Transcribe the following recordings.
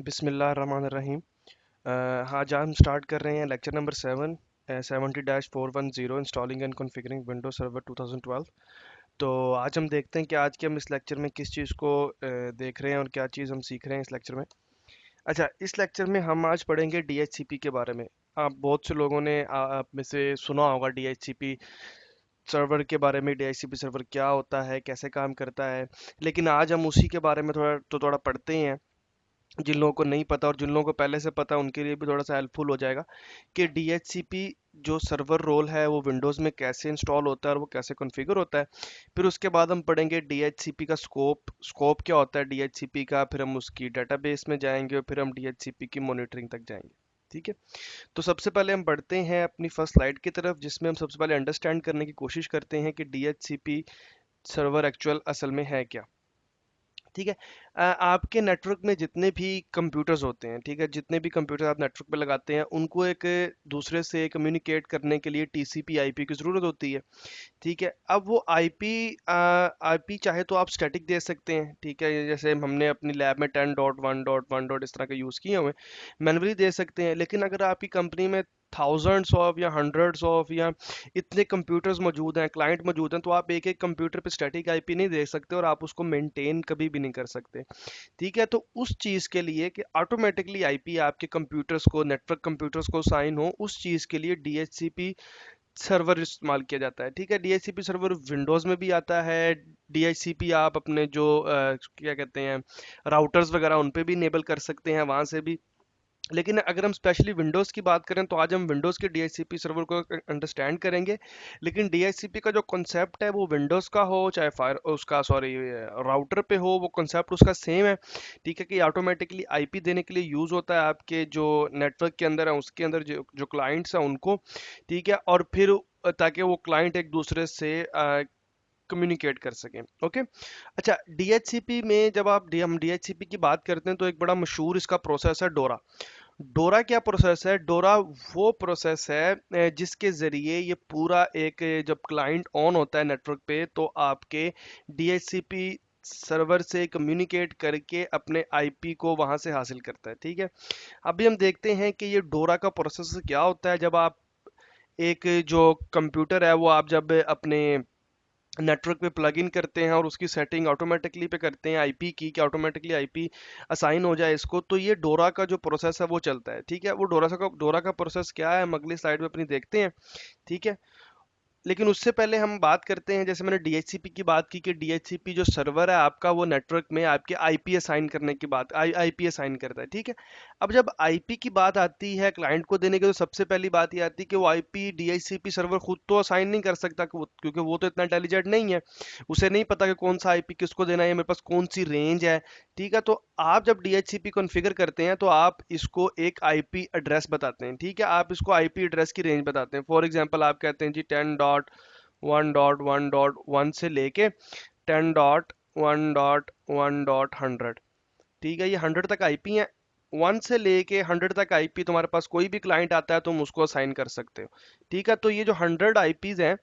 बिस्मिल्लाहिर्रहमानिर्रहीम। आज हम स्टार्ट कर रहे हैं lecture number 70-410 installing and configuring Windows server 2012। तो आज हम देखते हैं कि आज के हम इस लेक्चर में किस चीज़ को देख रहे हैं और क्या चीज़ हम सीख रहे हैं इस लेक्चर में। अच्छा, इस लेक्चर में हम आज पढ़ेंगे डीएचसीपी के बारे में। आप बहुत से लोगों ने आप में से सुना होगा डीएचसीपी सर्वर के बारे में। डीएचसीपी सर्वर क्या होता है, कैसे काम करता है, लेकिन आज हम उसी के बारे में थोड़ा पढ़ते हैं। जिन लोगों को नहीं पता और जिन लोगों को पहले से पता उनके लिए भी थोड़ा सा हेल्पफुल हो जाएगा कि डीएचसीपी जो सर्वर रोल है वो विंडोज़ में कैसे इंस्टॉल होता है और वो कैसे कॉन्फ़िगर होता है। फिर उसके बाद हम पढ़ेंगे डीएचसीपी का स्कोप क्या होता है डीएचसीपी का। फिर हम उसकी डेटाबेस में जाएंगे और फिर हम डीएचसीपी की मॉनिटरिंग तक जाएंगे। ठीक है, तो सबसे पहले हम बढ़ते हैं अपनी फर्स्ट स्लाइड की तरफ, जिसमें हम सबसे पहले अंडरस्टैंड करने की कोशिश करते हैं कि डीएचसीपी सर्वर एक्चुअल असल में है क्या। ठीक है। आपके नेटवर्क में जितने भी कंप्यूटर्स होते हैं, ठीक है, जितने भी कंप्यूटर आप नेटवर्क पे लगाते हैं उनको एक दूसरे से कम्युनिकेट करने के लिए टीसीपी आईपी की ज़रूरत होती है। ठीक है, अब वो आईपी आईपी चाहे तो आप स्टैटिक दे सकते हैं। ठीक है, जैसे हमने अपनी लैब में 10.1.1 इस तरह के यूज़ किए हुए, मैनुअली दे सकते हैं। लेकिन अगर आपकी कंपनी में थाउजेंड्स ऑफ या हंड्रेड्स ऑफ या इतने कंप्यूटर्स मौजूद हैं, क्लाइंट मौजूद हैं, तो आप एक एक कंप्यूटर पे स्टैटिक आईपी नहीं दे सकते और आप उसको मेंटेन कभी भी नहीं कर सकते। ठीक है, तो उस चीज़ के लिए कि ऑटोमेटिकली आईपी आपके कंप्यूटर्स को, नेटवर्क कंप्यूटर्स को साइन हो, उस चीज़ के लिए डीएचसीपी सर्वर इस्तेमाल किया जाता है। ठीक है, डीएचसीपी सर्वर विंडोज़ में भी आता है। डीएचसीपी आप अपने जो क्या कहते हैं राउटर्स वगैरह उन पे भी इनेबल कर सकते हैं वहाँ से भी। लेकिन अगर हम स्पेशली विंडोज़ की बात करें तो आज हम विंडोज़ के डीएचसीपी सर्वर को अंडरस्टैंड करेंगे। लेकिन डीएचसीपी का जो कॉन्सेप्ट है वो विंडोज़ का हो चाहे फायर उसका सॉरी राउटर पे हो, वो कॉन्सेप्ट उसका सेम है। ठीक है, कि ऑटोमेटिकली आईपी देने के लिए यूज़ होता है आपके जो नेटवर्क के अंदर है उसके अंदर जो जो क्लाइंट्स हैं उनको। ठीक है, और फिर ताकि वो क्लाइंट एक दूसरे से कम्युनिकेट कर सकें। ओके, अच्छा, डीएचसीपी में जब हम डीएचसीपी की बात करते हैं तो एक बड़ा मशहूर इसका प्रोसेस है डोरा। डोरा क्या प्रोसेस है? डोरा वो प्रोसेस है जिसके ज़रिए ये पूरा एक जब क्लाइंट ऑन होता है नेटवर्क पे तो आपके डीएचसीपी सर्वर से कम्युनिकेट करके अपने आईपी को वहां से हासिल करता है। ठीक है, अभी हम देखते हैं कि ये डोरा का प्रोसेस क्या होता है। जब आप एक जो कंप्यूटर है वो आप जब अपने नेटवर्क पे प्लग इन करते हैं और उसकी सेटिंग ऑटोमेटिकली पे करते हैं आईपी की कि ऑटोमेटिकली आईपी असाइन हो जाए इसको, तो ये डोरा का जो प्रोसेस है वो चलता है। ठीक है, वो डोरा का प्रोसेस क्या है हम अगली स्लाइड में अपनी देखते हैं। ठीक है, लेकिन उससे पहले हम बात करते हैं, जैसे मैंने डीएचसीपी की बात की कि डीएचसीपी जो सर्वर है आपका वो नेटवर्क में आपके आईपी असाइन करने की बात आईपी असाइन करता है। ठीक है, अब जब आईपी की बात आती है क्लाइंट को देने की तो सबसे पहली बात ये आती है कि वो आईपी डीएचसीपी सर्वर खुद तो असाइन नहीं कर सकता क्योंकि वो तो इतना इंटेलिजेंट नहीं है। उसे नहीं पता कि कौन सा आईपी किसको देना है, मेरे पास कौन सी रेंज है। ठीक है, तो आप जब डीएचसीपी कॉन्फ़िगर करते हैं तो आप इसको एक आईपी एड्रेस बताते हैं। ठीक है, आप इसको आईपी एड्रेस की रेंज बताते हैं। फॉर एग्जांपल आप कहते हैं जी 10.1.1.1 से लेके 10.1.1.100। ठीक है, ये 100 तक आईपी है। 1 से लेके 100 तक आईपी तुम्हारे पास कोई भी क्लाइंट आता है तुम उसको असाइन कर सकते हो। ठीक है, तो ये जो 100 आईपीज हैं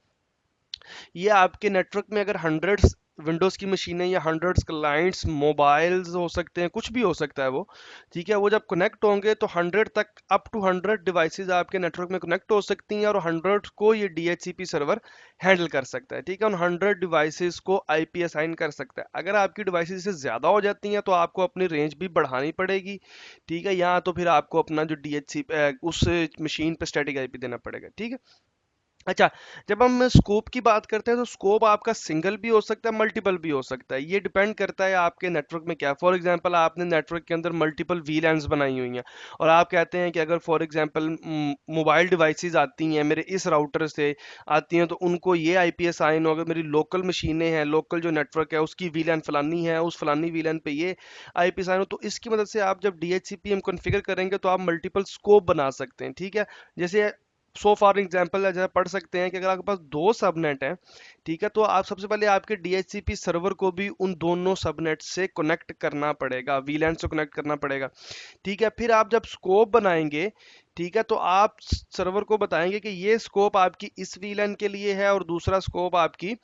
ये आपके नेटवर्क में अगर हंड्रेड्स विंडोज़ की मशीनें या हंड्रेड्स क्लाइंट्स मोबाइल्स हो सकते हैं, कुछ भी हो सकता है वो। ठीक है, वो जब कनेक्ट होंगे तो 100 तक अप टू 100 डिवाइसेस आपके नेटवर्क में कनेक्ट हो सकती हैं और 100 को ये डीएचसीपी सर्वर हैंडल कर सकता है। ठीक है, उन 100 डिवाइसेस को आईपी असाइन कर सकता है। अगर आपकी डिवाइसेस से ज़्यादा हो जाती हैं तो आपको अपनी रेंज भी बढ़ानी पड़ेगी। ठीक है, यहाँ तो फिर आपको अपना जो डीएचसी उस मशीन पे स्टैटिक आईपी देना पड़ेगा। ठीक है, अच्छा, जब हम स्कोप की बात करते हैं तो स्कोप आपका सिंगल भी हो सकता है, मल्टीपल भी हो सकता है। ये डिपेंड करता है आपके नेटवर्क में क्या है। फॉर एग्जांपल आपने नेटवर्क के अंदर मल्टीपल वीलैन्स बनाई हुई हैं और आप कहते हैं कि अगर फॉर एग्जांपल मोबाइल डिवाइसेस आती हैं मेरे इस राउटर से आती हैं तो उनको ये आईपी असाइन होगा। मेरी लोकल मशीनें हैं, लोकल जो नेटवर्क है उसकी वीलैन फलानी है, उस फलानी वीलैन पे ये आईपी असाइन हो, तो इसकी मदद से आप जब डीएचसीपी हम कॉन्फ़िगर करेंगे तो आप मल्टीपल स्कोप बना सकते हैं। ठीक है, जैसे सो फॉर एग्जाम्पल जैसे पढ़ सकते हैं कि अगर आपके पास दो सबनेट हैं, ठीक है, तो आप सबसे पहले आपके डीएचसीपी सर्वर को भी उन दोनों सबनेट से कनेक्ट करना पड़ेगा, वीलैन से कनेक्ट करना पड़ेगा। ठीक है, फिर आप जब स्कोप बनाएंगे, ठीक है, तो आप सर्वर को बताएंगे कि ये स्कोप आपकी इस वीलन के लिए है और दूसरा स्कोप आपकी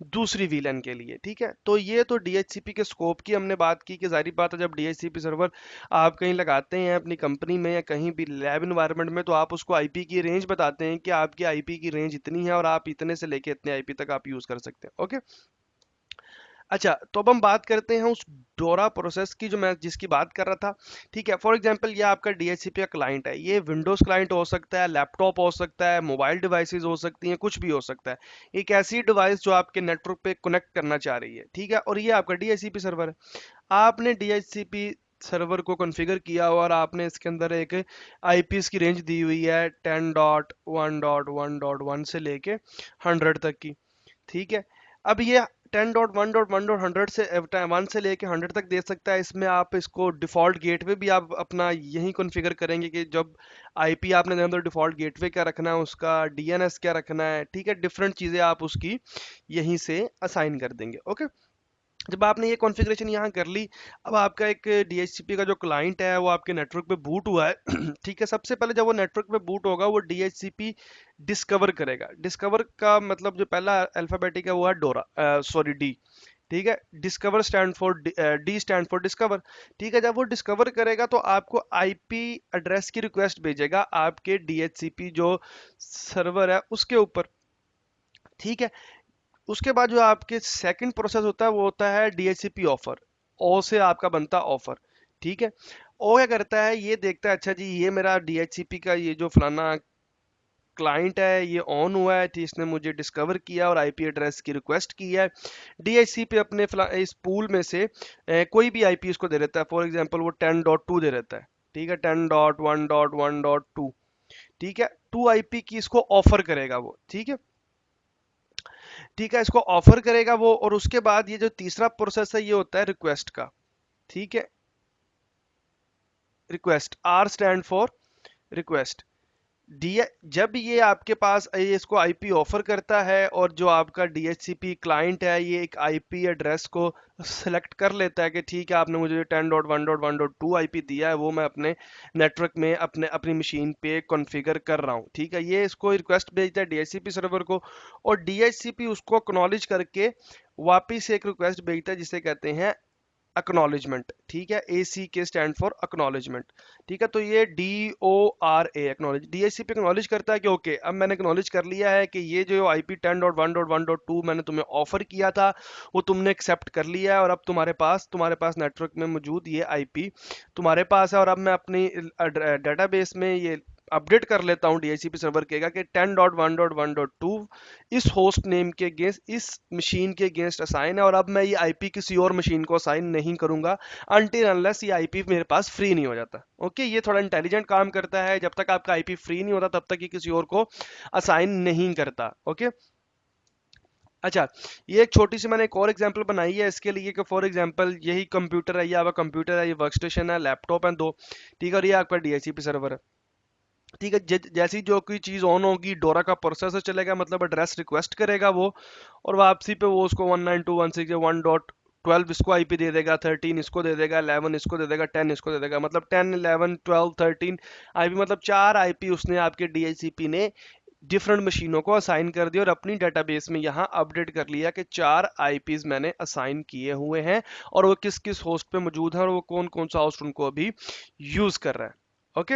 दूसरी वीलन के लिए। ठीक है, तो ये तो डीएचसीपी के स्कोप की हमने बात की कि जाहिर बात है जब डीएचसीपी सर्वर आप कहीं लगाते हैं अपनी कंपनी में या कहीं भी लैब इन्वायरमेंट में, तो आप उसको आईपी की रेंज बताते हैं कि आपकी आईपी की रेंज इतनी है और आप इतने से लेके इतने आईपी तक आप यूज कर सकते हैं। ओके, अच्छा, तो अब हम बात करते हैं उस डोरा प्रोसेस की जो मैं जिसकी बात कर रहा था। ठीक है, फॉर एग्जांपल ये आपका डीएचसीपी का क्लाइंट है, ये विंडोज क्लाइंट हो सकता है, लैपटॉप हो सकता है, मोबाइल डिवाइसेस हो सकती हैं, कुछ भी हो सकता है। एक ऐसी डिवाइस जो आपके नेटवर्क पे कनेक्ट करना चाह रही है। ठीक है, और ये आपका डीएचसीपी सर्वर है। आपने डीएचसीपी सर्वर को कॉन्फ़िगर किया हुआ और आपने इसके अंदर एक आईपीएस की रेंज दी हुई है 10.1.1.1 से लेके 100 तक की। ठीक है, अब ये 10.1.1.100 से 1 से लेके 100 तक दे सकता है। इसमें आप इसको डिफ़ॉल्ट गेटवे भी आप अपना यही कॉन्फ़िगर करेंगे कि जब आईपी आपने देना तो डिफ़ॉल्ट गेटवे क्या रखना है, उसका डीएनएस क्या रखना है। ठीक है, डिफरेंट चीज़ें आप उसकी यहीं से असाइन कर देंगे। ओके, जब आपने ये कॉन्फ़िगरेशन यहाँ कर ली, अब आपका एक डीएचसीपी का जो क्लाइंट है वो आपके नेटवर्क पे बूट हुआ है। ठीक है, सबसे पहले जब वो नेटवर्क पे बूट होगा वो डीएचसीपी डिस्कवर करेगा। डिस्कवर का मतलब जो पहला अल्फ़ाबेटिक है वो है डोरा, सॉरी डी। ठीक है, discover stand for D stand for discover. ठीक है, जब वो डिस्कवर करेगा तो आपको आईपी एड्रेस की रिक्वेस्ट भेजेगा आपके डीएचसीपी जो सर्वर है उसके ऊपर। ठीक है, उसके बाद जो आपके सेकंड प्रोसेस होता है वो होता है डीएचसीपी ऑफर। ओ से आपका बनता ऑफर। ठीक है, ओ क्या करता है, ये देखता है अच्छा जी ये मेरा डीएचसीपी का ये जो फलाना क्लाइंट है ये ऑन हुआ है, ठीक, इसने मुझे डिस्कवर किया और आईपी एड्रेस की रिक्वेस्ट की है। डीएचसीपी अपने इस पूल में से कोई भी आईपी इसको दे देता है। फॉर एग्जांपल वो 10.2 दे देता है। ठीक है, 10.1.1.2। ठीक है, 2 आईपी की इसको ऑफर करेगा वो। ठीक है, ठीक है, इसको ऑफर करेगा वो, और उसके बाद ये जो तीसरा प्रोसेस है ये होता है रिक्वेस्ट का। ठीक है, request, R stand for request. D जब ये आपके पास ये इसको आईपी ऑफर करता है और जो आपका डीएचसीपी क्लाइंट है ये एक आईपी एड्रेस को सेलेक्ट कर लेता है कि ठीक है आपने मुझे 10.1.1.2 आईपी दिया है, वो मैं अपने नेटवर्क में अपने अपनी मशीन पे कॉन्फ़िगर कर रहा हूँ। ठीक है, ये इसको रिक्वेस्ट भेजता है डीएचसीपी सर्वर को और डीएचसीपी उसको एक्नॉलेज करके वापिस एक रिक्वेस्ट भेजता है जिसे कहते हैं एक्नॉलेजमेंट। ठीक है, ए सी के स्टैंड फॉर एक्नॉलेजमेंट। ठीक है, तो ये D O R A acknowledge, DHCP acknowledge करता है कि ओके अब मैंने एक्नॉलेज कर लिया है कि ये जो आईपी 10.1.1.2 मैंने तुम्हें ऑफर किया था वो तुमने एक्सेप्ट कर लिया है और अब तुम्हारे पास नेटवर्क में मौजूद ये आईपी तुम्हारे पास है। और अब मैं अपनी डेटाबेस में ये अपडेट कर लेता हूँ डीएचसीपी सर्वर कहेगा कि 10.1.1.2 इस होस्ट नेम के अगेंस्ट इस मशीन के अगेंस्ट असाइन है और अब मैं ये आईपी किसी और मशीन को असाइन नहीं करूंगा अनटिल अनलेस ये आईपी मेरे पास फ्री नहीं हो जाता। ओके, ये थोड़ा इंटेलिजेंट काम करता है, जब तक आपका आईपी फ्री नहीं होता तब तक ये किसी और को असाइन नहीं करता। ओके, अच्छा, ये एक छोटी सी मैंने एक और एग्जांपल बनाई है इसके लिए कि फॉर एग्जांपल यही कंप्यूटर है, ये आपका कंप्यूटर है, ये वर्क स्टेशन है, लैपटॉप है दो। ठीक है, और ये आपका डीएचसीपी सर्वर है। ठीक है, जैसी जो कोई चीज़ ऑन होगी डोरा का प्रोसेसर चलेगा, मतलब एड्रेस रिक्वेस्ट करेगा वो, और वापसी पे वो उसको 192.168.1.12 इसको आईपी दे देगा, 13 इसको दे देगा, 11 इसको दे देगा, 10 इसको दे देगा, मतलब 10 11 12 13 आईपी, मतलब 4 आईपी उसने आपके डीएचसीपी ने डिफरेंट मशीनों को असाइन कर दिया और अपनी डेटाबेस में यहाँ अपडेट कर लिया कि 4 आईपीज मैंने असाइन किए हुए हैं और वो किस किस होस्ट पे मौजूद है और वो कौन कौन सा होस्ट उनको अभी यूज कर रहा है। ओके,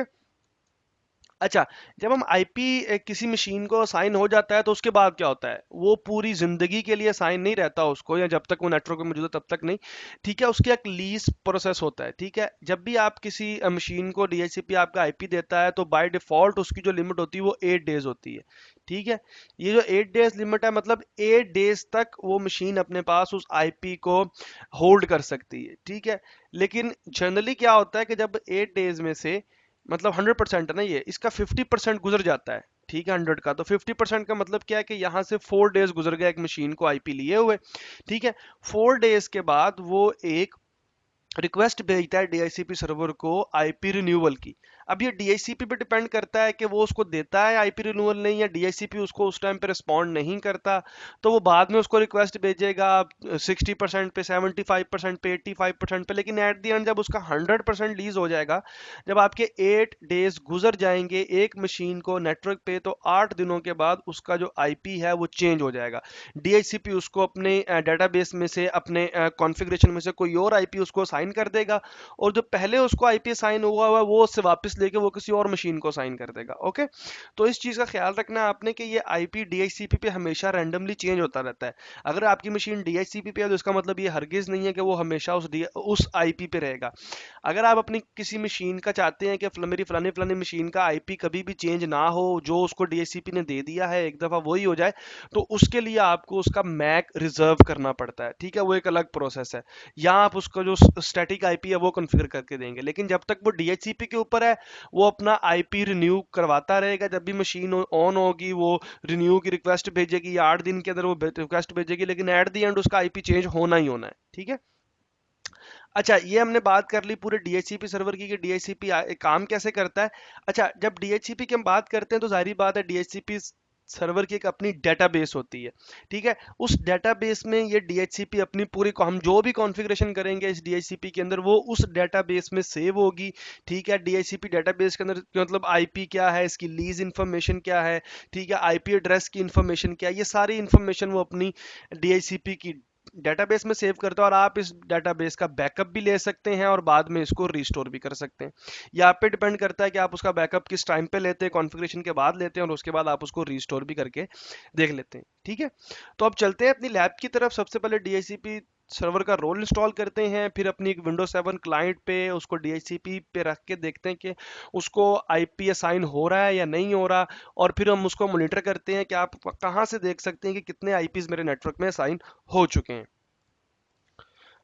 अच्छा, जब हम आईपी किसी मशीन को असाइन हो जाता है तो उसके बाद क्या होता है, वो पूरी जिंदगी के लिए असाइन नहीं रहता उसको, या जब तक वो नेटवर्क में मौजूद है तब तक नहीं। ठीक है, उसके एक लीज प्रोसेस होता है। ठीक है, जब भी आप किसी मशीन को डीएचसीपी आपका आईपी देता है तो बाय डिफॉल्ट उसकी जो लिमिट होती है वो 8 डेज होती है। ठीक है, ये जो 8 डेज लिमिट है मतलब 8 डेज तक वो मशीन अपने पास उस आईपी को होल्ड कर सकती है। ठीक है, लेकिन जनरली क्या होता है कि जब 8 डेज में से मतलब 100% है ना, ये इसका 50% गुजर जाता है। ठीक है, 100 का तो 50% का मतलब क्या है कि यहाँ से 4 डेज गुजर गया एक मशीन को आईपी लिए हुए। ठीक है, 4 डेज के बाद वो एक रिक्वेस्ट भेजता है डीएचसीपी सर्वर को आईपी रिन्यूअल की। अब ये DHCP पे डिपेंड करता है कि वो उसको देता है आईपी रिन्यूअल नहीं, या DHCP उसको उस टाइम पे रिस्पॉन्ड नहीं करता, तो वो बाद में उसको रिक्वेस्ट भेजेगा 60% पे, 75% पे, 85% पे, लेकिन एट द एंड जब उसका 100% लीज हो जाएगा, जब आपके 8 डेज गुजर जाएंगे एक मशीन को नेटवर्क पे, तो 8 दिनों के बाद उसका जो आईपी है वो चेंज हो जाएगा। DHCP उसको अपने डेटाबेस में से, अपने कॉन्फ़िगरेशन में से कोई और आईपी उसको साइन कर देगा, और जो पहले उसको आईपी साइन हुआ हुआ है वो उससे वापस लेके वो किसी और मशीन को साइन कर देगा। ओके, तो इस चीज़ का ख्याल रखना है आपने कि ये आईपी DHCP पे हमेशा रैंडमली चेंज होता रहता है। अगर आपकी मशीन DHCP पे है तो इसका मतलब ये हरगिज़ नहीं है कि वो हमेशा उस आईपी पे रहेगा। अगर आप अपनी किसी मशीन का चाहते हैं कि मेरी फलानी फलानी मशीन का आईपी कभी भी चेंज ना हो, जो उसको DHCP ने दे दिया है एक दफ़ा वही हो जाए, तो उसके लिए आपको उसका मैक रिजर्व करना पड़ता है। ठीक है, वो एक अलग प्रोसेस है। या आप उसका जो स्टैटिक आईपी है वो कॉन्फ़िगर करके देंगे, लेकिन जब तक वो DHCP के ऊपर है वो अपना आईपी रिन्यू करवाता रहेगा। जब भी मशीन ऑन होगी वो रिन्यू की रिक्वेस्ट भेजेगी, 8 दिन के अंदर वो रिक्वेस्ट भेजेगी, लेकिन एट द एंड उसका आईपी चेंज होना ही होना है। ठीक है। अच्छा, ये हमने बात कर ली पूरे DHCP सर्वर की कि DHCP काम कैसे करता है। अच्छा, जब DHCP की हम बात करते हैं तो जाहिर बात है DHCP सर्वर की एक अपनी डेटाबेस होती है। ठीक है, उस डेटाबेस में ये DHCP अपनी पूरी हम जो भी कॉन्फ़िगरेशन करेंगे इस DHCP के अंदर वो उस डेटाबेस में सेव होगी। ठीक है, DHCP डेटाबेस के अंदर मतलब आईपी क्या है, इसकी लीज इंफॉर्मेशन क्या है, ठीक है, आईपी एड्रेस की इंफॉर्मेशन क्या है, ये सारी इंफॉर्मेशन वो अपनी DHCP की डेटाबेस में सेव करता है, और आप इस डेटाबेस का बैकअप भी ले सकते हैं और बाद में इसको रिस्टोर भी कर सकते हैं। ये आप पे डिपेंड करता है कि आप उसका बैकअप किस टाइम पे लेते हैं, कॉन्फ़िगरेशन के बाद लेते हैं और उसके बाद आप उसको रिस्टोर भी करके देख लेते हैं। ठीक है, तो अब चलते हैं अपनी लैब की तरफ। सबसे पहले DHCP सर्वर का रोल इंस्टॉल करते हैं, फिर अपनी एक विंडोज 7 क्लाइंट पे उसको DHCP पे रख के देखते हैं कि उसको आईपी असाइन हो रहा है या नहीं हो रहा, और फिर हम उसको मॉनिटर करते हैं कि आप कहाँ से देख सकते हैं कि कितने आईपीज मेरे नेटवर्क में असाइन हो चुके हैं।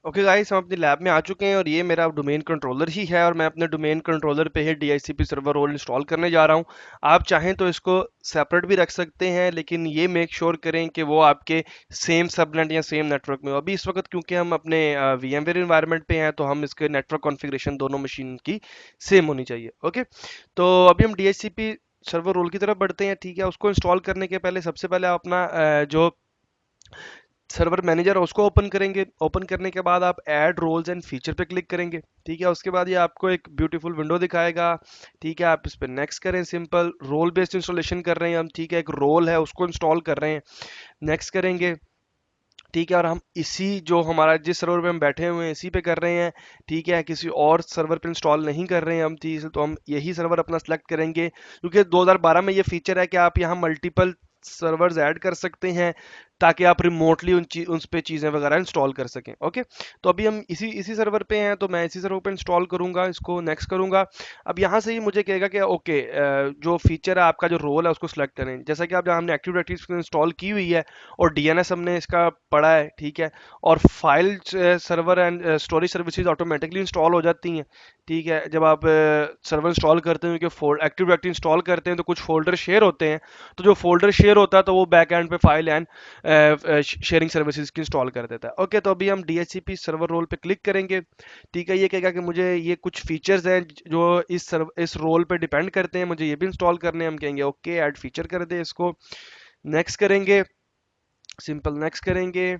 ओके गाइस, हम अपनी लैब में आ चुके हैं और ये मेरा डोमेन कंट्रोलर ही है, और मैं अपने डोमेन कंट्रोलर पे ही DHCP सर्वर रोल इंस्टॉल करने जा रहा हूँ। आप चाहें तो इसको सेपरेट भी रख सकते हैं, लेकिन ये मेक श्योर करें कि वो आपके सेम सबनेट या सेम नेटवर्क में हो। अभी इस वक्त क्योंकि हम अपने VMware इन्वायरमेंट पे हैं, तो हम इसके नेटवर्क कॉन्फ़िगरेशन दोनों मशीन की सेम होनी चाहिए। ओके, तो अभी हम DHCP सर्वर रोल की तरफ बढ़ते हैं। ठीक है, उसको इंस्टॉल करने के पहले सबसे पहले आप अपना जो सर्वर मैनेजर है उसको ओपन करेंगे। ओपन करने के बाद आप ऐड रोल्स एंड फीचर पे क्लिक करेंगे। ठीक है, उसके बाद ये आपको एक ब्यूटीफुल विंडो दिखाएगा। ठीक है, आप इस पर नेक्स्ट करें। सिंपल रोल बेस्ड इंस्टॉलेशन कर रहे हैं हम। ठीक है, एक रोल है उसको इंस्टॉल कर रहे हैं, नेक्स्ट करेंगे। ठीक है, और हम इसी जो हमारा जिस सर्वर पे हम बैठे हुए हैं इसी पे कर रहे हैं। ठीक है, किसी और सर्वर पे इंस्टॉल नहीं कर रहे हैं हम। ठीक है, तो हम यही सर्वर अपना सेलेक्ट करेंगे, क्योंकि 2012 में ये फीचर है कि आप यहाँ मल्टीपल सर्वर्स ऐड कर सकते हैं ताकि आप रिमोटली उन पे चीज़ें वगैरह इंस्टॉल कर सकें। ओके, तो अभी हम इसी इसी सर्वर पे हैं, तो मैं इसी सर्वर पे इंस्टॉल करूंगा, इसको नेक्स्ट करूंगा। अब यहाँ से ही मुझे कहेगा कि ओके, जो फीचर है आपका जो रोल है उसको सिलेक्ट करें। जैसा कि आप जहाँ हमने एक्टिव डायरेक्टरी इंस्टॉल की हुई है और DNS हमने इसका पढ़ा है। ठीक है, और file server and storage services automatically install हो जाती हैं। ठीक है, जब आप सर्वर इंस्टॉल करते हैं कि एक्टिव डायरेक्टरी इंस्टॉल करते हैं तो कुछ फोल्डर शेयर होते हैं, तो जो फोल्डर शेयर होता है तो वो बैक एंड पे फाइल एंड शेयरिंग सर्विसेज की इंस्टॉल कर देता है। ओके, तो अभी हम DHCP सर्वर रोल पे क्लिक करेंगे। ठीक है, ये कहेगा कि मुझे ये कुछ फीचर्स हैं जो इस रोल पे डिपेंड करते हैं, मुझे ये भी इंस्टॉल करने हैं। हम कहेंगे ओके, ऐड फीचर कर दे इसको, नेक्स्ट करेंगे। सिंपल नेक्स्ट करेंगे,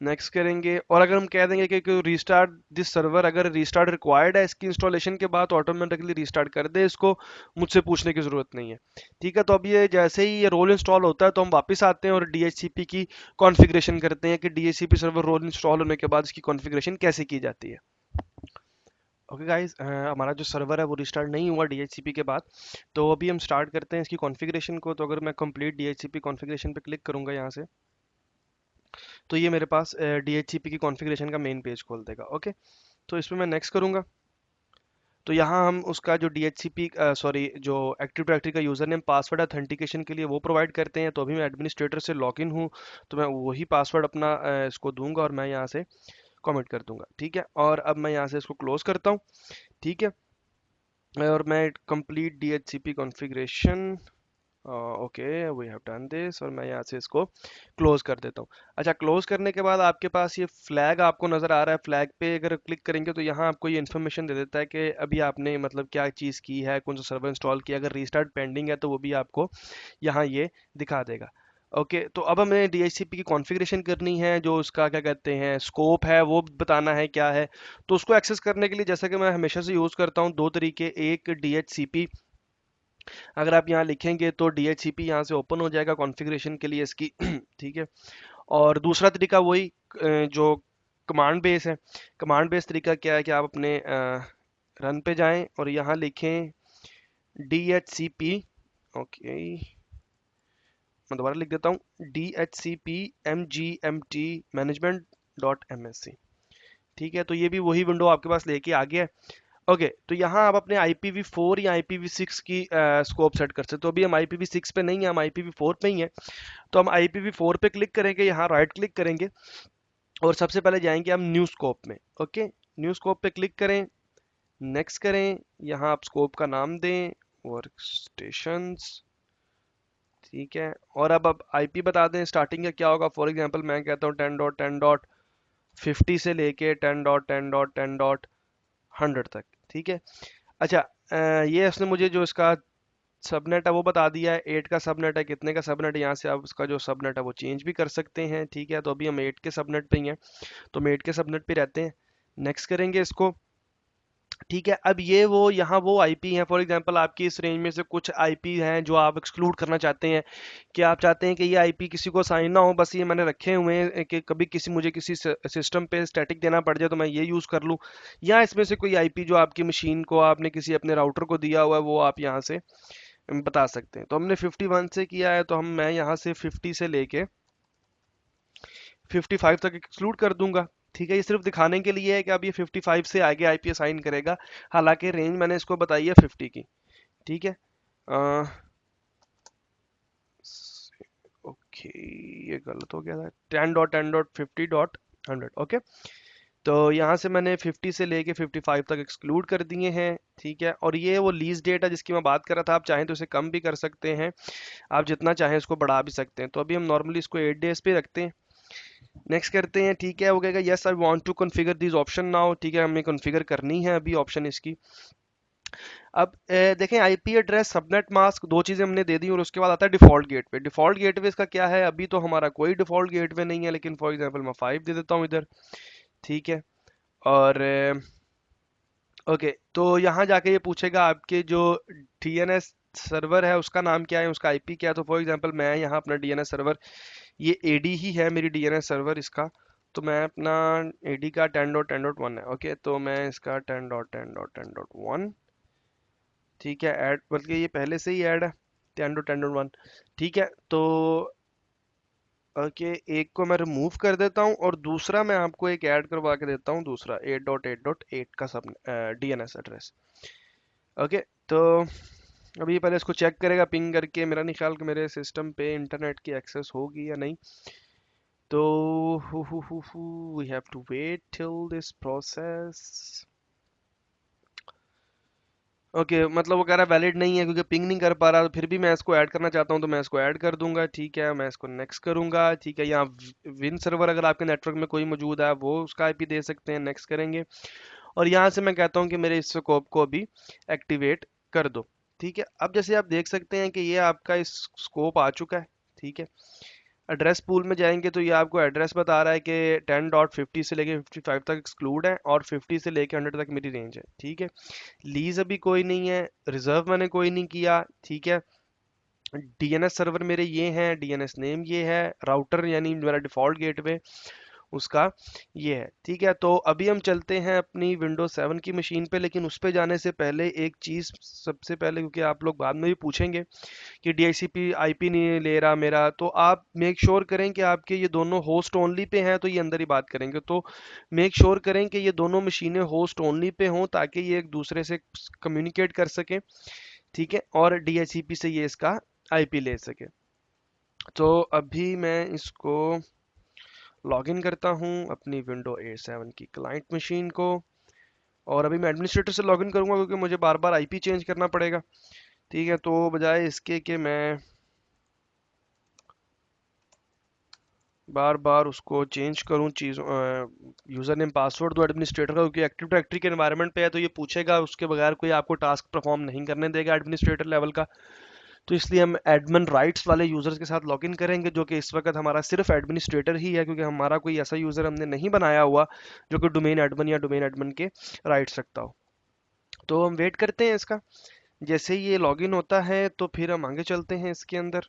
नेक्स्ट करेंगे, और अगर हम कह देंगे कि रीस्टार्ट दिस सर्वर, अगर रीस्टार्ट रिक्वायर्ड है इसकी इंस्टॉलेशन के बाद, तो ऑटोमेटिकली रीस्टार्ट कर दे इसको, मुझसे पूछने की ज़रूरत नहीं है। ठीक है, तो अब ये जैसे ही ये रोल इंस्टॉल होता है तो हम वापस आते हैं और DHCP की कॉन्फ़िगरेशन करते हैं कि DHCP सर्वर रोल इंस्टॉल होने के बाद इसकी कॉन्फ़िगरेशन कैसे की जाती है। ओके गाइस, हमारा जो सर्वर है वो रिस्टार्ट नहीं हुआ DHCP के बाद, तो अभी हम स्टार्ट करते हैं इसकी कॉन्फ़िगरेशन को। तो अगर मैं कंप्लीट DHCP कॉन्फ़िगरेशन पे क्लिक करूंगा यहाँ से, तो ये मेरे पास DHCP की कॉन्फ़िगरेशन का मेन पेज खोल देगा। ओके, तो इसमें मैं नेक्स्ट करूँगा। तो यहाँ हम उसका जो DHCP सॉरी जो एक्टिव डायरेक्टरी का यूज़र नेम पासवर्ड ऑथेंटिकेशन के लिए वो प्रोवाइड करते हैं। तो अभी मैं एडमिनिस्ट्रेटर से लॉगिन हूँ, तो मैं वही पासवर्ड अपना इसको दूंगा और मैं यहाँ से कमेंट कर दूंगा। ठीक है, और अब मैं यहाँ से इसको क्लोज करता हूँ। ठीक है, और मैं complete DHCP configuration okay, we have done this, और मैं यहाँ से इसको क्लोज कर देता हूँ। अच्छा, क्लोज करने के बाद आपके पास ये फ्लैग आपको नज़र आ रहा है। फ्लैग पे अगर क्लिक करेंगे तो यहाँ आपको ये इन्फॉर्मेशन दे देता है कि अभी आपने मतलब क्या चीज़ की है, कौन सा सर्वर इंस्टॉल किया। अगर रीस्टार्ट पेंडिंग है तो वो भी आपको यहाँ ये दिखा देगा। ओके, तो अब हमें DHCP की कॉन्फ़िगरेशन करनी है, जो उसका क्या कहते हैं स्कोप है वो बताना है क्या है। तो उसको एक्सेस करने के लिए जैसा कि मैं हमेशा से यूज़ करता हूँ, दो तरीके, एक DHCP, अगर आप यहाँ लिखेंगे तो DHCP यहाँ से ओपन हो जाएगा कॉन्फ़िगरेशन के लिए इसकी ठीक है। और दूसरा तरीका वही जो कमांड बेस है। कमांड बेस तरीका क्या है कि आप अपने रन पे जाएं और यहाँ लिखें DHCP। ओके, मैं दोबारा लिख देता हूँ, DHCP MGMT management dot MSC। ठीक है, तो ये भी वही विंडो आपके पास लेके आ गया है। ओके, तो यहाँ आप अपने IPv4 या IPv6 की स्कोप सेट कर सकते हो। अभी हम IPv6 पे नहीं है, हम IPv4 पे ही हैं। तो हम IPv4 पे क्लिक करेंगे, यहाँ राइट क्लिक करेंगे और सबसे पहले जाएंगे हम न्यू स्कोप में। ओके, न्यू स्कोप पे क्लिक करें, नेक्स्ट करें, यहाँ आप स्कोप का नाम दें वर्क स्टेशंस। ठीक है, और अब IP बता दें स्टार्टिंग का क्या होगा। फॉर एग्जांपल मैं कहता हूँ 10.10.50 से लेके 10.10.10.100 तक। ठीक है। अच्छा, ये उसने मुझे जो इसका सबनेट है वो बता दिया है। 8 का सबनेट है, कितने का सबनेट है, यहाँ से आप उसका जो सबनेट है वो चेंज भी कर सकते हैं। ठीक है, तो अभी हम 8 के सबनेट पे ही हैं, तो हम 8 के सबनेट पे रहते हैं। नेक्स्ट करेंगे इसको। ठीक है, अब ये वो यहाँ वो आईपी हैं। फॉर एग्जांपल आपकी इस रेंज में से कुछ आईपी हैं जो आप एक्सक्लूड करना चाहते हैं, कि आप चाहते हैं कि ये आईपी किसी को असाइन ना हो, बस ये मैंने रखे हुए हैं कि कभी किसी मुझे किसी सिस्टम पे स्टैटिक देना पड़ जाए तो मैं ये यूज़ कर लूँ। या इसमें से कोई आईपी जो आपकी मशीन को आपने किसी अपने राउटर को दिया हुआ है वो आप यहाँ से बता सकते हैं। तो हमने 51 से किया है, तो मैं यहाँ से 50 से लेके 55 तक एक्सक्लूड कर दूंगा। ठीक है, ये सिर्फ दिखाने के लिए है कि अब ये 55 से आगे आईपी असाइन करेगा, हालांकि रेंज मैंने इसको बताई है 50 की। ठीक है, ओके, ये गलत हो गया था। 10.10.50.100। ओके, तो यहाँ से मैंने 50 से लेके 55 तक एक्सक्लूड कर दिए हैं। ठीक है, और ये वो लीज डेट है जिसकी मैं बात कर रहा था। आप चाहें तो इसे कम भी कर सकते हैं, आप जितना चाहें इसको बढ़ा भी सकते हैं। तो अभी हम नॉर्मली इसको 8 डेज पे रखते हैं। नेक्स्ट करते हैं। ठीक है, वो कहेगा yes I want to configure this option now. ठीक है, हमें कॉन्फ़िगर करनी है अभी ऑप्शन इसकी। अब देखें, आईपी एड्रेस, सबनेट मास्क, दो चीज़ें हमने दे दी और उसके बाद आता है डिफ़ॉल्ट गेटवे। डिफ़ॉल्ट गेटवे इसका क्या है, अभी तो हमारा कोई डिफ़ॉल्ट गेटवे नहीं है, लेकिन फॉर एग्जांपल मैं 5 दे देता हूँ इधर। ठीक है, और ओके, तो यहाँ जाके ये पूछेगा आपके जो डीएनएस सर्वर है उसका नाम क्या है, उसका आईपी क्या है। तो फॉर एग्जांपल मैं यहाँ अपना डीएनएस सर्वर, ये एडी ही है मेरी डीएनएस सर्वर इसका, तो मैं अपना एडी का 10.10.1 है। ओके, तो मैं इसका 10.10.10.1, ठीक है, ऐड, बल्कि ये पहले से ही ऐड है 10.10.1। ठीक है, तो ओके, एक को मैं रिमूव कर देता हूँ और दूसरा मैं आपको एक ऐड करवा के देता हूँ, दूसरा 8.8.8 का सब डीएनएस एड्रेस। ओके, तो अभी पहले इसको चेक करेगा पिंग करके। मेरा नहीं ख्याल कि मेरे सिस्टम पे इंटरनेट की एक्सेस होगी या नहीं, तो we have to wait till this process. Okay, मतलब वो कह रहा है वैलिड नहीं है क्योंकि पिंग नहीं कर पा रहा। तो फिर भी मैं इसको ऐड करना चाहता हूँ तो मैं इसको ऐड कर दूंगा। ठीक है, मैं इसको नेक्स्ट करूंगा। ठीक है, यहाँ विन सर्वर अगर आपके नेटवर्क में कोई मौजूद है वो उसका आईपी दे सकते हैं। नेक्स्ट करेंगे और यहाँ से मैं कहता हूँ कि मेरे इस स्कोप को अभी एक्टिवेट कर दो। ठीक है, अब जैसे आप देख सकते हैं कि ये आपका इस स्कोप आ चुका है। ठीक है, एड्रेस पूल में जाएंगे तो ये आपको एड्रेस बता रहा है कि 10.50 से लेके 55 तक एक्सक्लूड है और 50 से लेके 100 तक मेरी रेंज है। ठीक है, लीज अभी कोई नहीं है, रिजर्व मैंने कोई नहीं किया। ठीक है, डीएनएस सर्वर मेरे ये हैं, डीएनएस नेम ये है, राउटर यानी मेरा डिफॉल्ट गेटवे उसका ये है। ठीक है, तो अभी हम चलते हैं अपनी विंडोज 7 की मशीन पे, लेकिन उस पे जाने से पहले एक चीज़ सबसे पहले, क्योंकि आप लोग बाद में भी पूछेंगे कि DHCP आईपी नहीं ले रहा मेरा, तो आप मेक श्योर करें कि आपके ये दोनों होस्ट ओनली पे हैं। तो ये अंदर ही बात करेंगे, तो मेक श्योर करें कि ये दोनों मशीनें होस्ट ओनली पे हों ताकि ये एक दूसरे से कम्युनिकेट कर सकें। ठीक है, और DHCP से ये इसका आईपी ले सके। तो अभी मैं इसको लॉगिन करता हूँ अपनी विंडो 7 की क्लाइंट मशीन को, और अभी मैं एडमिनिस्ट्रेटर से लॉगिन करूँगा क्योंकि मुझे बार बार आईपी चेंज करना पड़ेगा। ठीक है, तो बजाय इसके कि मैं बार बार उसको चेंज करूँ चीज़, यूज़र नेम पासवर्ड दो एडमिनिस्ट्रेटर का, क्योंकि एक्टिव डायरेक्टरी के एनवायरनमेंट पे है तो ये पूछेगा, उसके बगैर कोई आपको टास्क परफॉर्म नहीं करने देगा एडमिनिस्ट्रेटर लेवल का। तो इसलिए हम एडमिन राइट्स वाले यूज़र्स के साथ लॉगिन करेंगे, जो कि इस वक्त हमारा सिर्फ एडमिनिस्ट्रेटर ही है, क्योंकि हमारा कोई ऐसा यूज़र हमने नहीं बनाया हुआ जो कि डोमेन एडमिन या डोमेन एडमिन के राइट्स रखता हो। तो हम वेट करते हैं इसका। जैसे ही ये लॉगिन होता है तो फिर हम आगे चलते हैं इसके अंदर।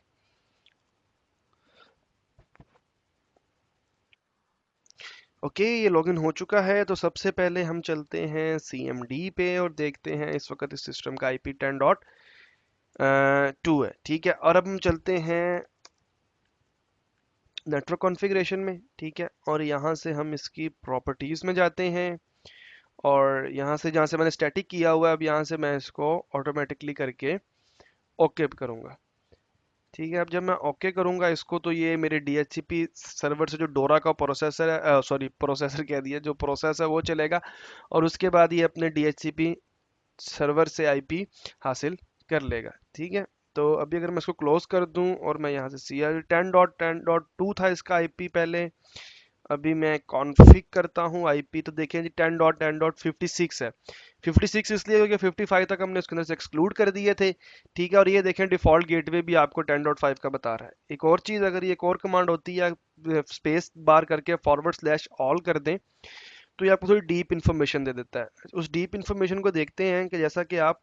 ओके, ये लॉगिन हो चुका है, तो सबसे पहले हम चलते हैं CMD पे और देखते हैं इस वक्त इस सिस्टम का IP 10.2 है, ठीक है। और अब हम चलते हैं नेटवर्क कॉन्फ़िगरेशन में, ठीक है। और यहाँ से हम इसकी प्रॉपर्टीज़ में जाते हैं, और यहाँ से जहाँ से मैंने स्टैटिक किया हुआ है, अब यहाँ से मैं इसको ऑटोमेटिकली करके ओके करूँगा, ठीक है। अब जब मैं ओके करूँगा इसको, तो ये मेरे DHCP सर्वर से जो डोरा का प्रोसेसर है, सॉरी प्रोसेसर कह दिया, जो प्रोसेस है वो चलेगा, और उसके बाद ये अपने DHCP सर्वर से IP हासिल कर लेगा, ठीक है। तो अभी अगर मैं इसको क्लोज कर दूं और मैं यहाँ से CL 10.10.2 था इसका IP पहले, अभी मैं कॉन्फ़िग करता हूँ IP, तो देखें जी 10.10.56 है। 56 इसलिए क्योंकि 55 तक हमने उसके अंदर से एक्सक्लूड कर दिए थे, ठीक है। और ये देखें डिफ़ॉल्ट गेटवे भी आपको 10.5 का बता रहा है। एक और चीज़, अगर ये एक और कमांड होती है, स्पेस बार करके /all कर दें, तो ये आपको थोड़ी डीप इन्फॉर्मेशन दे देता है। उस डीप इन्फॉर्मेशन को देखते हैं कि जैसा कि आप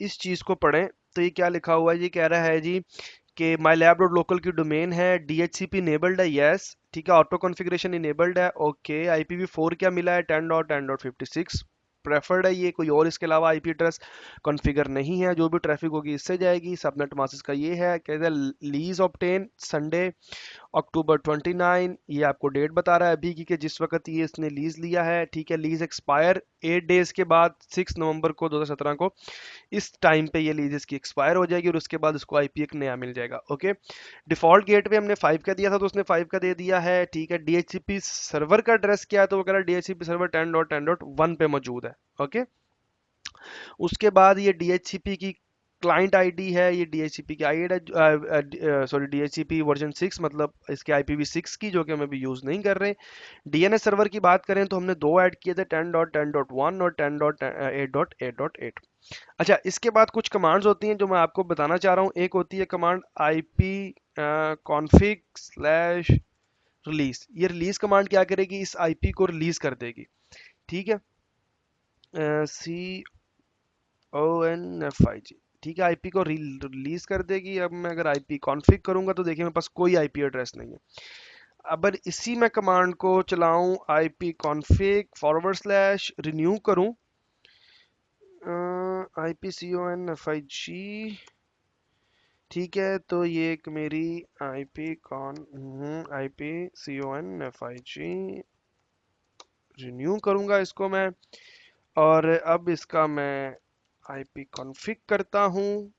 इस चीज़ को पढ़ें, तो ये क्या लिखा हुआ है। ये कह रहा है जी कि माई लैब डॉट लोकल की डोमेन है, DHCP इनेबल्ड है, यस, ठीक है। ऑटो कॉन्फ़िगरेशन इनेबल्ड है, ओके। IPv4 क्या मिला है, 10.10.56 प्रेफर्ड है। ये कोई और इसके अलावा IP एड्रेस कॉन्फ़िगर नहीं है, जो भी ट्रैफिक होगी इससे जाएगी। सबनेट मास्क का ये है, कहते हैं लीज ऑब्टेन संडे अक्टूबर 29, ये आपको डेट बता रहा है अभी की, कि जिस वक्त ये इसने लीज लिया है, ठीक है। लीज एक्सपायर 8 डेज के बाद 6 नवंबर को 2017 को इस टाइम पे ये लीज इसकी एक्सपायर हो जाएगी, और उसके बाद उसको IP एक नया मिल जाएगा, ओके। डिफॉल्ट गेटवे हमने 5 का दिया था, तो उसने 5 का दे दिया है, ठीक है। DHCP सर्वर का एड्रेस क्या है, तो वो कह रहा है DHCP सर्वर 10.10.1 पे मौजूद है, ओके। उसके बाद ये DHCP की क्लाइंट आईडी है, ये DHCP की आईडी, सॉरी DHCP वर्जन 6, मतलब इसके IPv6 की, जो कि हम अभी यूज़ नहीं कर रहे। DNS सर्वर की बात करें तो हमने दो ऐड किए थे, 10.10.1 और 10.8.8.8। अच्छा, इसके बाद कुछ कमांड्स होती हैं जो मैं आपको बताना चाह रहा हूँ। एक होती है command IP config slash release. ये रिलीज कमांड क्या करेगी, इस IP को रिलीज कर देगी, ठीक है। CONFIG, ठीक है। IP को रिलीज कर देगी। अब मैं अगर IP कॉन्फ़िग करूंगा, तो देखिए मेरे पास कोई IP एड्रेस नहीं है। अगर इसी मैं कमांड को चलाऊं, IP config forward slash renew करूं, IPCONFIG, ठीक है। तो ये एक मेरी IPCONFIG रिन्यू करूंगा इसको मैं, और अब इसका मैं IP कॉन्फ़िग करता हूं,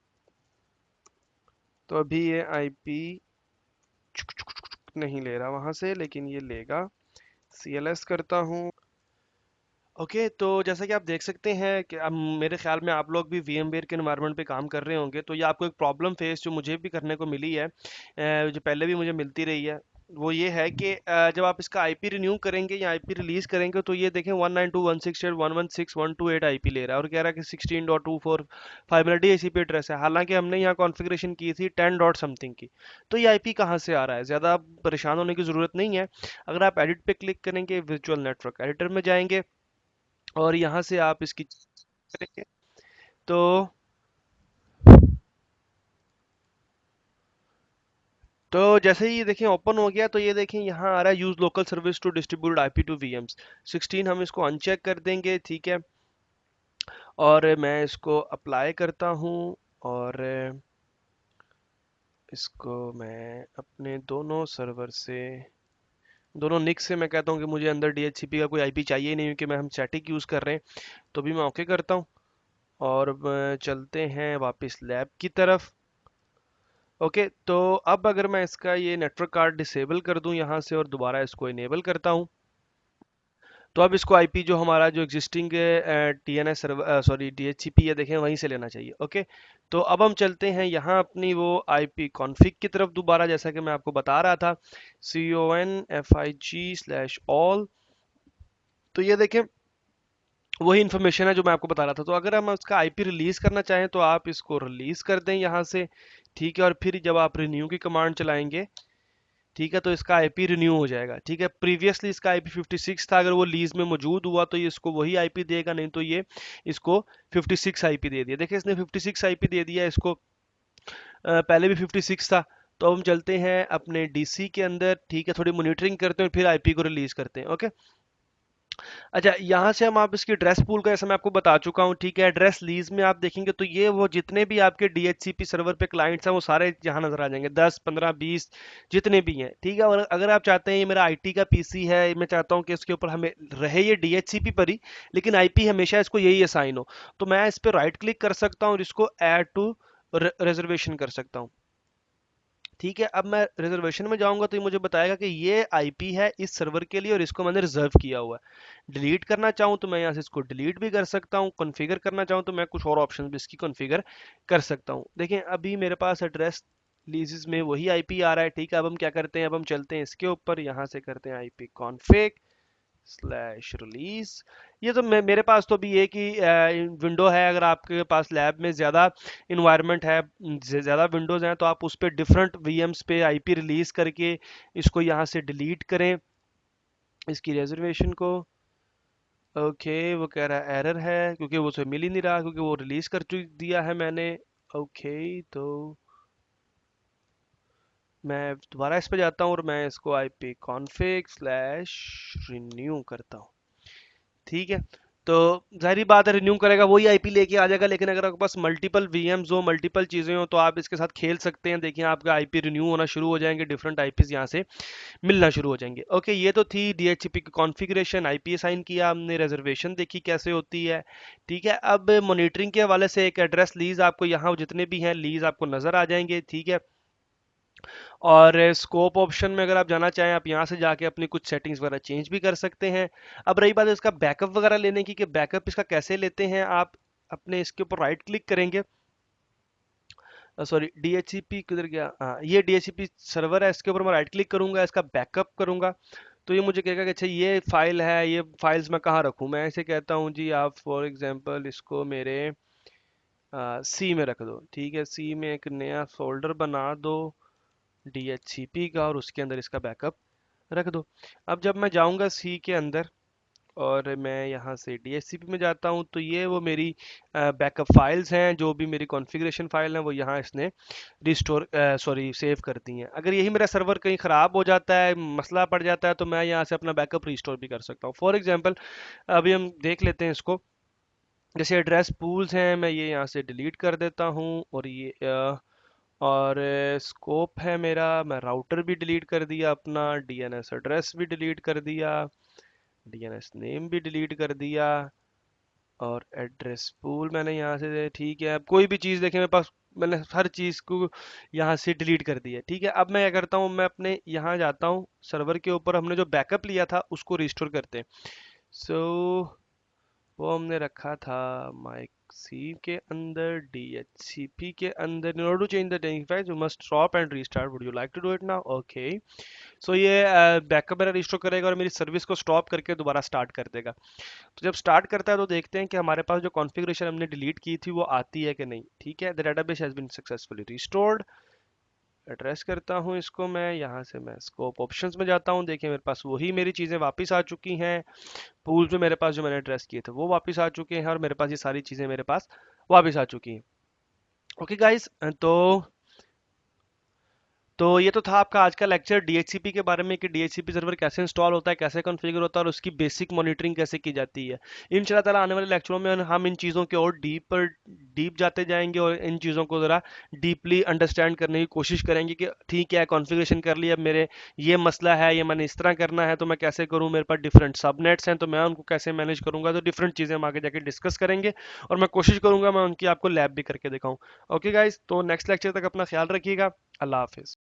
तो अभी ये IP नहीं ले रहा वहां से, लेकिन ये लेगा। CLS करता हूँ, ओके। तो जैसा कि आप देख सकते हैं कि अब मेरे ख्याल में आप लोग भी VMware के एनवायरनमेंट पे काम कर रहे होंगे, तो ये आपको एक प्रॉब्लम फेस जो मुझे भी करने को मिली है, जो पहले भी मुझे मिलती रही है, वो ये है कि जब आप इसका IP रिन्यू करेंगे या IP रिलीज करेंगे, तो ये देखें 192.168.116.128 IP ले रहा है, और कह रहा है कि 16.245 मेरा DHCP एड्रेस है, हालांकि हमने यहाँ कॉन्फ़िगरेशन की थी 10 डॉट समथिंग की। तो ये IP कहाँ से आ रहा है, ज़्यादा परेशान होने की ज़रूरत नहीं है। अगर आप एडिट पे क्लिक करेंगे, वर्चुअल नेटवर्क एडिटर में जाएंगे, और यहाँ से आप इसकी करेंगे, तो जैसे ही ये देखें ओपन हो गया, तो ये देखें यहाँ आ रहा है use local service to distribute IP to VMs 16। हम इसको अनचेक कर देंगे, ठीक है। और मैं इसको अप्लाई करता हूँ, और इसको मैं अपने दोनों सर्वर से, दोनों निक से मैं कहता हूँ कि मुझे अंदर DHCP का कोई IP चाहिए ही नहीं, क्योंकि मैं हम स्टैटिक यूज़ कर रहे हैं। तो भी मैं ओके करता हूँ, और चलते हैं वापस लैब की तरफ, ओके। तो अब अगर मैं इसका ये नेटवर्क कार्ड डिसेबल कर दूं यहाँ से, और दोबारा इसको इनेबल करता हूँ, तो अब इसको आईपी जो हमारा जो existing TNS server sorry DHCP है देखें वहीं से लेना चाहिए। ओके, तो अब हम चलते हैं यहाँ अपनी वो आईपी कॉन्फ़िग की तरफ दोबारा, जैसा कि मैं आपको बता रहा था, CONFIG/all। तो ये देखें वही इन्फॉर्मेशन है जो मैं आपको बता रहा था। तो अगर हम उसका आईपी रिलीज करना चाहें तो आप इसको रिलीज कर दें यहाँ से, ठीक है, और फिर जब आप रिन्यू की कमांड चलाएंगे, ठीक है, तो इसका आईपी रिन्यू हो जाएगा। ठीक है, प्रीवियसली इसका आईपी 56 था, अगर वो लीज में मौजूद हुआ तो ये इसको वही आईपी देगा, नहीं तो ये इसको 56 आईपी दे दिया। देखिए इसने 56 आईपी दे दिया इसको, पहले भी 56 था। तो अब हम चलते हैं अपने डीसी के अंदर, ठीक है, थोड़ी मॉनिटरिंग करते हैं फिर आईपी को रिलीज करते हैं। ओके, अच्छा, यहाँ से हम आप इसकी एड्रेस पूल का, जैसा मैं आपको बता चुका हूँ, ठीक है, एड्रेस लीज में आप देखेंगे तो ये वो जितने भी आपके डीएचसीपी सर्वर पे क्लाइंट्स हैं वो सारे यहाँ नजर आ जाएंगे, 10 15 20 जितने भी हैं। ठीक है, और अगर आप चाहते हैं ये मेरा आईटी का पीसी है, मैं चाहता हूँ कि इसके ऊपर हमें रहे ये डीएचसीपी पर ही, लेकिन आईपी हमेशा इसको यही असाइन हो, तो मैं इस पर राइट क्लिक कर सकता हूँ और इसको ऐड टू रिजर्वेशन कर सकता हूँ। ठीक है, अब मैं रिजर्वेशन में जाऊंगा तो ये मुझे बताएगा कि ये आईपी है इस सर्वर के लिए और इसको मैंने रिजर्व किया हुआ है। डिलीट करना चाहूँ तो मैं यहाँ से इसको डिलीट भी कर सकता हूँ, कॉन्फ़िगर करना चाहूँ तो मैं कुछ और ऑप्शन भी इसकी कॉन्फ़िगर कर सकता हूँ। देखें अभी मेरे पास एड्रेस लीजेस में वही आईपी आ रहा है। ठीक है, अब हम क्या करते हैं, अब हम चलते हैं इसके ऊपर, यहाँ से करते हैं आईपी कॉन्फ़िग स्लैश रिलीज। ये तो मेरे पास तो अभी एक ही विंडो है। अगर आपके पास लैब में ज़्यादा इन्वायरमेंट है, ज़्यादा विंडोज़ हैं, तो आप उस पर डिफरेंट वीएम्स पे आईपी रिलीज करके इसको यहाँ से डिलीट करें इसकी रिजर्वेशन को। ओके, वो कह रहा है एरर है क्योंकि वो उसे मिल ही नहीं रहा, क्योंकि वो रिलीज कर दिया है मैंने। ओके, तो मैं दोबारा इस पे जाता हूँ और मैं इसको आईपी कॉन्फ़िग स्लैश रिन्यू करता हूँ। ठीक है, तो जाहिर बात है रिन्यू करेगा वही आईपी लेके आ जाएगा, लेकिन अगर आपके पास मल्टीपल वीएम्स हो, मल्टीपल चीज़ें हो, तो आप इसके साथ खेल सकते हैं। देखिए आपका आईपी रिन्यू होना शुरू हो जाएंगे, डिफरेंट आईपीज यहाँ से मिलना शुरू हो जाएंगे। ओके, ये तो थी डीएचसीपी की कॉन्फ़िगरेशन, आईपी असाइन किया हमने, रिजर्वेशन देखी कैसे होती है। ठीक है, अब मॉनिटरिंग के हवाले से एक एड्रेस लीज आपको यहाँ जितने भी हैं लीज आपको नज़र आ जाएंगे। ठीक है, और स्कोप ऑप्शन में अगर आप जाना चाहें, आप यहाँ से जाके अपनी कुछ सेटिंग्स वगैरह चेंज भी कर सकते हैं। अब रही बात है इसका बैकअप वगैरह लेने की, कि बैकअप इसका कैसे लेते हैं, आप अपने इसके ऊपर राइट क्लिक करेंगे, सॉरी डीएचसीपी किधर गया, हाँ ये डीएचसीपी सर्वर है, इसके ऊपर मैं राइट क्लिक करूंगा, इसका बैकअप करूंगा, तो ये मुझे कहेगा कि अच्छा ये फाइल है, ये फाइल्स मैं कहाँ रखूँ। मैं ऐसे कहता हूँ जी आप फॉर एग्जांपल इसको मेरे सी में रख दो। ठीक है, सी में एक नया फोल्डर बना दो डीएचसीपी का और उसके अंदर इसका बैकअप रख दो। अब जब मैं जाऊंगा सी के अंदर और मैं यहाँ से डीएचसीपी में जाता हूँ, तो ये वो मेरी बैकअप फाइल्स हैं, जो भी मेरी कॉन्फ़िगरेशन फाइल हैं वो यहाँ इसने रिस्टोर सॉरी सेव कर दी हैं। अगर यही मेरा सर्वर कहीं ख़राब हो जाता है, मसला पड़ जाता है, तो मैं यहाँ से अपना बैकअप रिस्टोर भी कर सकता हूँ। फॉर एग्जांपल अभी हम देख लेते हैं इसको, जैसे एड्रेस पूल्स हैं, मैं ये यहाँ से डिलीट कर देता हूँ, और ये और स्कोप है मेरा, मैं राउटर भी डिलीट कर दिया, अपना डीएनएस एड्रेस भी डिलीट कर दिया, डीएनएस नेम भी डिलीट कर दिया, और एड्रेस पूल मैंने यहाँ से, ठीक है, अब कोई भी चीज़ देखें मेरे पास, मैंने हर चीज़ को यहाँ से डिलीट कर दिया। ठीक है, अब मैं क्या करता हूँ, मैं अपने यहाँ जाता हूँ सर्वर के ऊपर, हमने जो बैकअप लिया था उसको रिस्टोर करते हैं। सो वो हमने रखा था माइक सी के अंदर, डीएचसीपी के अंदर। In order to change the data you must stop and restart, would you like to do it now? Okay, so ये बैकअप मेरा रिस्टोर करेगा और मेरी सर्विस को स्टॉप करके दोबारा स्टार्ट कर देगा। तो जब स्टार्ट करता है तो देखते हैं कि हमारे पास जो कॉन्फ़िगरेशन हमने डिलीट की थी वो आती है कि नहीं। ठीक है, the database has been successfully restored. Address करता हूँ इसको मैं, यहाँ से मैं स्कोप ऑप्शंस में जाता हूँ, देखिए मेरे पास वही मेरी चीज़ें वापस आ चुकी हैं। पूल्स में मेरे पास जो मैंने एड्रेस किए थे वो वापस आ चुके हैं, और मेरे पास ये सारी चीज़ें मेरे पास वापस आ चुकी हैं। ओके गाइस, तो ये तो था आपका आज का लेक्चर डीएचसीपी के बारे में, कि डीएचसीपी सर्वर कैसे इंस्टॉल होता है, कैसे कॉन्फ़िगर होता है, और उसकी बेसिक मॉनिटरिंग कैसे की जाती है। इंशाल्लाह ताला आने वाले लेक्चरों में हम इन चीज़ों के और डीप जाते जाएंगे और इन चीज़ों को ज़रा डीपली अंडरस्टैंड करने की कोशिश करेंगे कि ठीक है कॉन्फ़िगरेशन कर लिया, अब मेरे ये मसला है, ये मैंने इस तरह करना है, तो मैं कैसे करूँ, मेरे पास डिफरेंट सबनेट्स हैं तो मैं उनको कैसे मैनेज करूँगा। तो डिफरेंट चीज़ें हम आगे जाके डिस्कस करेंगे, और मैं कोशिश करूँगा मैं उनकी आपको लैब भी करके दिखाऊँ। ओके गाइज, तो नेक्स्ट लेक्चर तक अपना ख्याल रखिएगा। अल्लाह हाफिज़।